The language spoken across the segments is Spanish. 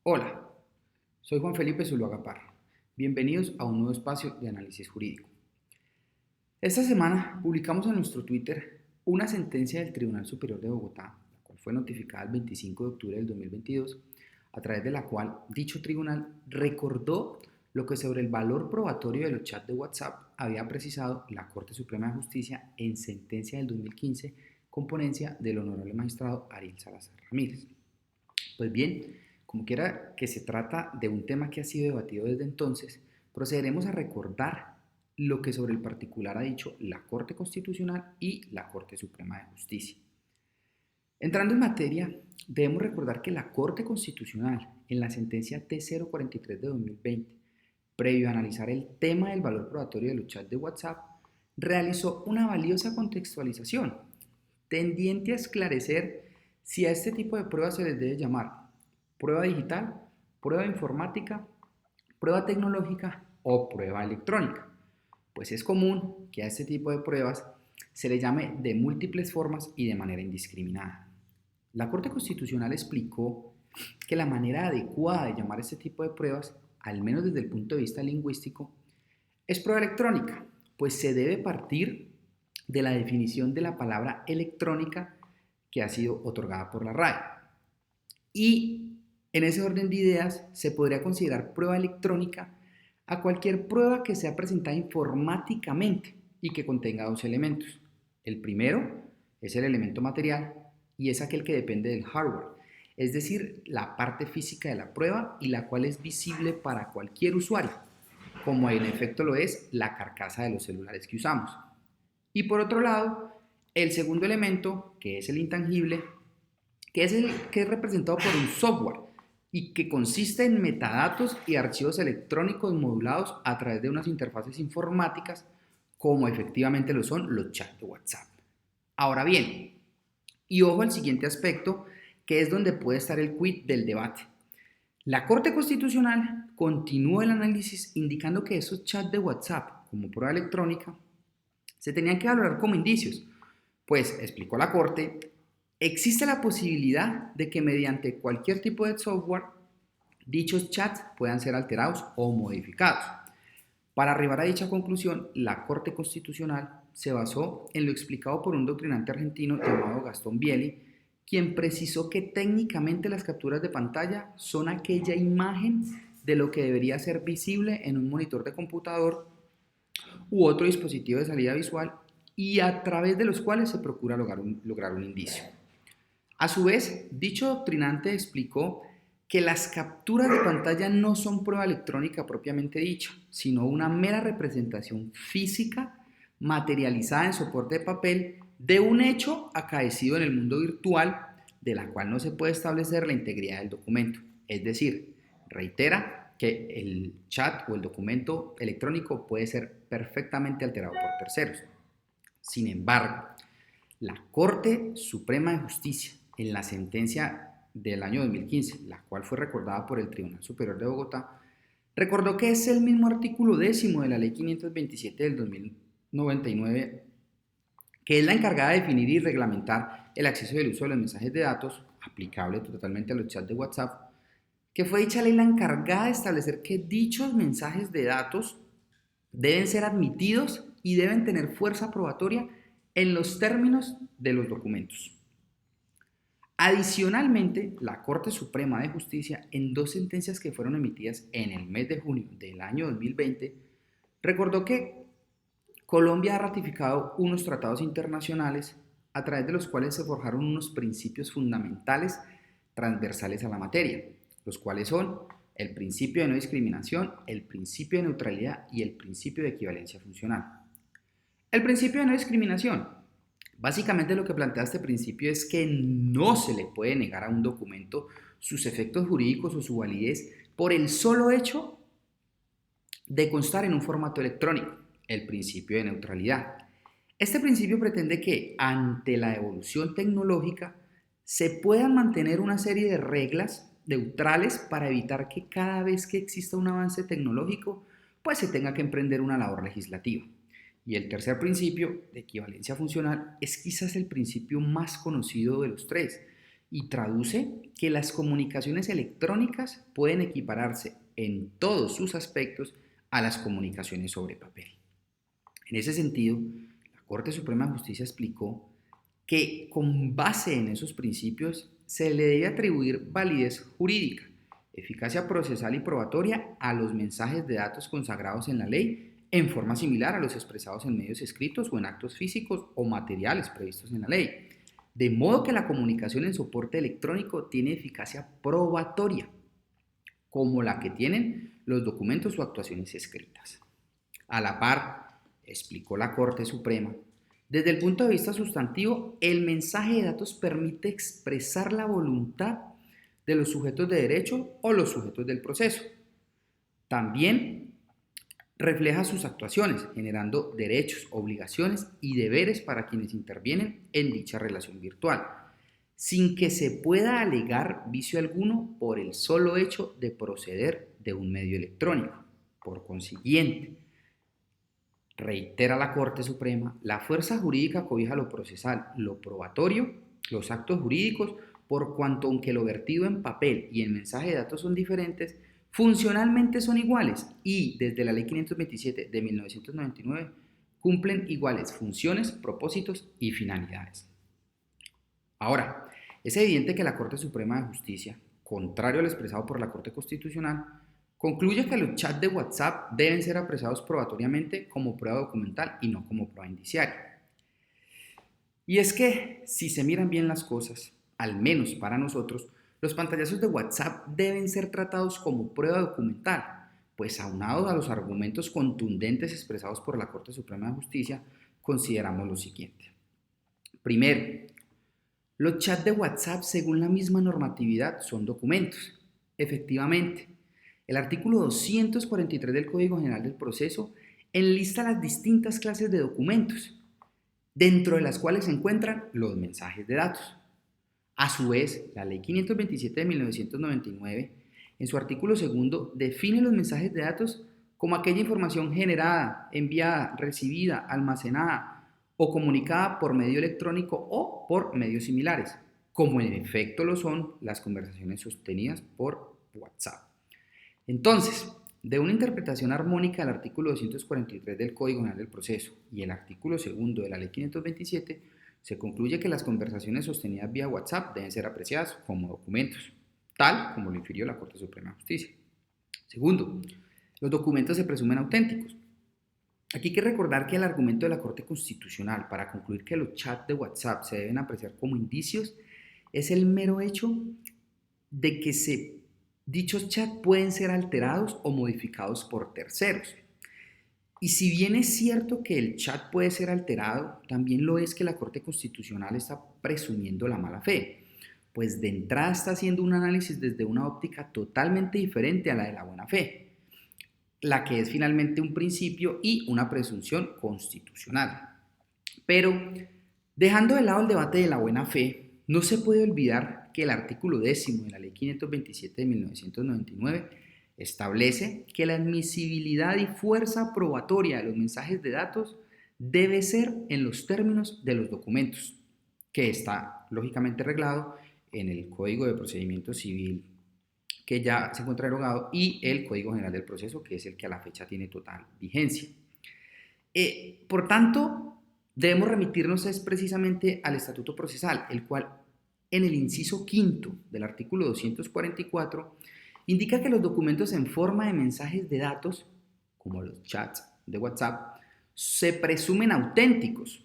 Hola, soy Juan Felipe Zuluaga Parra. Bienvenidos a un nuevo espacio de análisis jurídico. Esta semana publicamos en nuestro Twitter una sentencia del Tribunal Superior de Bogotá, la cual fue notificada el 25 de octubre del 2022, a través de la cual dicho tribunal recordó lo que sobre el valor probatorio de los chats de WhatsApp había precisado la Corte Suprema de Justicia en sentencia del 2015 con ponencia del honorable magistrado Ariel Salazar Ramírez. Pues bien, como quiera que se trata de un tema que ha sido debatido desde entonces, procederemos a recordar lo que sobre el particular ha dicho la Corte Constitucional y la Corte Suprema de Justicia. Entrando en materia, debemos recordar que la Corte Constitucional, en la sentencia T043 de 2020, previo a analizar el tema del valor probatorio de los chats de WhatsApp, realizó una valiosa contextualización tendiente a esclarecer si a este tipo de pruebas se les debe llamar prueba digital, prueba informática, prueba tecnológica o prueba electrónica. Pues es común que a este tipo de pruebas se le llame de múltiples formas y de manera indiscriminada. La Corte Constitucional explicó que la manera adecuada de llamar este tipo de pruebas, al menos desde el punto de vista lingüístico, es prueba electrónica, pues se debe partir de la definición de la palabra electrónica que ha sido otorgada por la RAE. Y en ese orden de ideas se podría considerar prueba electrónica a cualquier prueba que sea presentada informáticamente y que contenga dos elementos. El primero es el elemento material y es aquel que depende del hardware, es decir, la parte física de la prueba y la cual es visible para cualquier usuario, como en efecto lo es la carcasa de los celulares que usamos. Y por otro lado, el segundo elemento, que es el intangible, que es representado por un software y que consiste en metadatos y archivos electrónicos modulados a través de unas interfaces informáticas, como efectivamente lo son los chats de WhatsApp. Ahora bien, y ojo al siguiente aspecto, que es donde puede estar el quid del debate. La Corte Constitucional continúa el análisis indicando que esos chats de WhatsApp, como prueba electrónica, se tenían que valorar como indicios, pues, explicó la Corte, existe la posibilidad de que mediante cualquier tipo de software dichos chats puedan ser alterados o modificados. Para arribar a dicha conclusión, la Corte Constitucional se basó en lo explicado por un doctrinante argentino llamado Gastón Bieli, quien precisó que técnicamente las capturas de pantalla son aquella imagen de lo que debería ser visible en un monitor de computador u otro dispositivo de salida visual y a través de los cuales se procura lograr un indicio. A su vez, dicho doctrinante explicó que las capturas de pantalla no son prueba electrónica propiamente dicha, sino una mera representación física materializada en soporte de papel de un hecho acaecido en el mundo virtual, de la cual no se puede establecer la integridad del documento. Es decir, reitera que el chat o el documento electrónico puede ser perfectamente alterado por terceros. Sin embargo, la Corte Suprema de Justicia, en la sentencia del año 2015, la cual fue recordada por el Tribunal Superior de Bogotá, recordó que es el mismo artículo 10 de la Ley 527 del 2099 que es la encargada de definir y reglamentar el acceso y el uso de los mensajes de datos, aplicable totalmente a los chats de WhatsApp, que fue dicha ley la encargada de establecer que dichos mensajes de datos deben ser admitidos y deben tener fuerza probatoria en los términos de los documentos. Adicionalmente, la Corte Suprema de Justicia, en dos sentencias que fueron emitidas en el mes de junio del año 2020, recordó que Colombia ha ratificado unos tratados internacionales a través de los cuales se forjaron unos principios fundamentales transversales a la materia, los cuales son el principio de no discriminación, el principio de neutralidad y el principio de equivalencia funcional. El principio de no discriminación. Básicamente lo que plantea este principio es que no se le puede negar a un documento sus efectos jurídicos o su validez por el solo hecho de constar en un formato electrónico, el principio de neutralidad. Este principio pretende que ante la evolución tecnológica se puedan mantener una serie de reglas neutrales para evitar que cada vez que exista un avance tecnológico, pues se tenga que emprender una labor legislativa. Y el tercer principio, de equivalencia funcional, es quizás el principio más conocido de los tres, y traduce que las comunicaciones electrónicas pueden equipararse en todos sus aspectos a las comunicaciones sobre papel. En ese sentido, la Corte Suprema de Justicia explicó que con base en esos principios se le debe atribuir validez jurídica, eficacia procesal y probatoria a los mensajes de datos consagrados en la ley en forma similar a los expresados en medios escritos o en actos físicos o materiales previstos en la ley. De modo que la comunicación en soporte electrónico tiene eficacia probatoria, como la que tienen los documentos o actuaciones escritas. A la par, explicó la Corte Suprema, desde el punto de vista sustantivo, el mensaje de datos permite expresar la voluntad de los sujetos de derecho o los sujetos del proceso. También refleja sus actuaciones, generando derechos, obligaciones y deberes para quienes intervienen en dicha relación virtual, sin que se pueda alegar vicio alguno por el solo hecho de proceder de un medio electrónico. Por consiguiente, reitera la Corte Suprema, la fuerza jurídica cobija lo procesal, lo probatorio, los actos jurídicos, por cuanto aunque lo vertido en papel y en mensaje de datos son diferentes, funcionalmente son iguales y desde la Ley 527 de 1999 cumplen iguales funciones, propósitos y finalidades. Ahora, es evidente que la Corte Suprema de Justicia, contrario al expresado por la Corte Constitucional, concluye que los chats de WhatsApp deben ser apresados probatoriamente como prueba documental y no como prueba indiciaria. Y es que, si se miran bien las cosas, al menos para nosotros, los pantallazos de WhatsApp deben ser tratados como prueba documental, pues aunados a los argumentos contundentes expresados por la Corte Suprema de Justicia, consideramos lo siguiente. Primero, los chats de WhatsApp, según la misma normatividad, son documentos. Efectivamente, el artículo 243 del Código General del Proceso enlista las distintas clases de documentos, dentro de las cuales se encuentran los mensajes de datos. A su vez, la Ley 527 de 1999, en su artículo segundo, define los mensajes de datos como aquella información generada, enviada, recibida, almacenada o comunicada por medio electrónico o por medios similares, como en efecto lo son las conversaciones sostenidas por WhatsApp. Entonces, de una interpretación armónica del artículo 243 del Código General del Proceso y el artículo segundo de la Ley 527, se concluye que las conversaciones sostenidas vía WhatsApp deben ser apreciadas como documentos, tal como lo infirió la Corte Suprema de Justicia. Segundo, los documentos se presumen auténticos. Aquí hay que recordar que el argumento de la Corte Constitucional para concluir que los chats de WhatsApp se deben apreciar como indicios es el mero hecho de que dichos chats pueden ser alterados o modificados por terceros. Y si bien es cierto que el chat puede ser alterado, también lo es que la Corte Constitucional está presumiendo la mala fe, pues de entrada está haciendo un análisis desde una óptica totalmente diferente a la de la buena fe, la que es finalmente un principio y una presunción constitucional. Pero, dejando de lado el debate de la buena fe, no se puede olvidar que el artículo 10 de la Ley 527 de 1999 establece que la admisibilidad y fuerza probatoria de los mensajes de datos debe ser en los términos de los documentos, que está lógicamente reglado en el Código de Procedimiento Civil, que ya se encuentra derogado, y el Código General del Proceso, que es el que a la fecha tiene total vigencia. Por tanto, debemos remitirnos precisamente al Estatuto Procesal, el cual en el inciso quinto del artículo 244 indica que los documentos en forma de mensajes de datos, como los chats de WhatsApp, se presumen auténticos.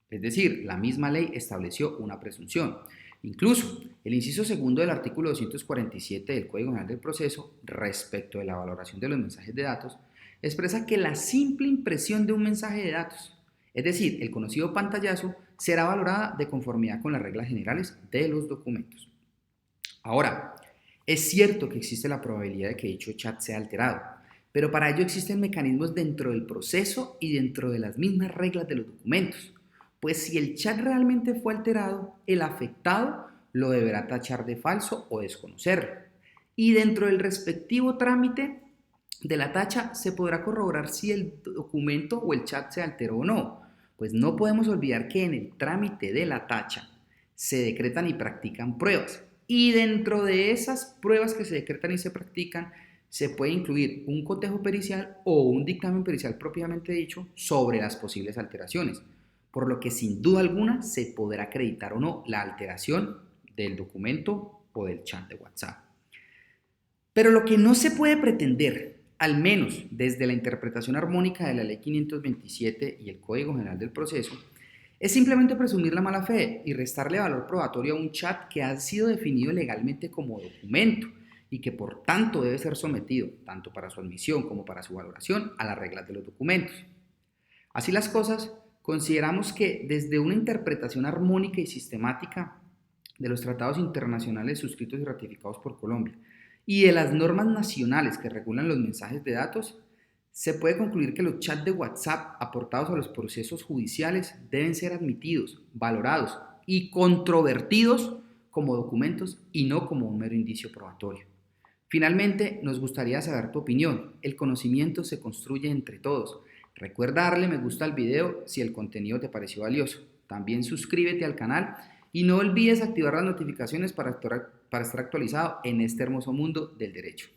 Es decir, la misma ley estableció una presunción. Incluso, el inciso segundo del artículo 247 del Código General del Proceso, respecto de la valoración de los mensajes de datos, expresa que la simple impresión de un mensaje de datos, es decir, el conocido pantallazo, será valorada de conformidad con las reglas generales de los documentos. Ahora, es cierto que existe la probabilidad de que dicho chat sea alterado, pero para ello existen mecanismos dentro del proceso y dentro de las mismas reglas de los documentos, pues si el chat realmente fue alterado, el afectado lo deberá tachar de falso o desconocerlo, y dentro del respectivo trámite de la tacha se podrá corroborar si el documento o el chat se alteró o no, pues no podemos olvidar que en el trámite de la tacha se decretan y practican pruebas. Y dentro de esas pruebas que se decretan y se practican, se puede incluir un cotejo pericial o un dictamen pericial propiamente dicho sobre las posibles alteraciones, por lo que sin duda alguna se podrá acreditar o no la alteración del documento o del chat de WhatsApp. Pero lo que no se puede pretender, al menos desde la interpretación armónica de la Ley 527 y el Código General del Proceso, es simplemente presumir la mala fe y restarle valor probatorio a un chat que ha sido definido legalmente como documento y que por tanto debe ser sometido, tanto para su admisión como para su valoración, a las reglas de los documentos. Así las cosas, consideramos que desde una interpretación armónica y sistemática de los tratados internacionales suscritos y ratificados por Colombia y de las normas nacionales que regulan los mensajes de datos, se puede concluir que los chats de WhatsApp aportados a los procesos judiciales deben ser admitidos, valorados y controvertidos como documentos y no como un mero indicio probatorio. Finalmente, nos gustaría saber tu opinión. El conocimiento se construye entre todos. Recuerda darle me gusta al video si el contenido te pareció valioso. También suscríbete al canal y no olvides activar las notificaciones para estar actualizado en este hermoso mundo del derecho.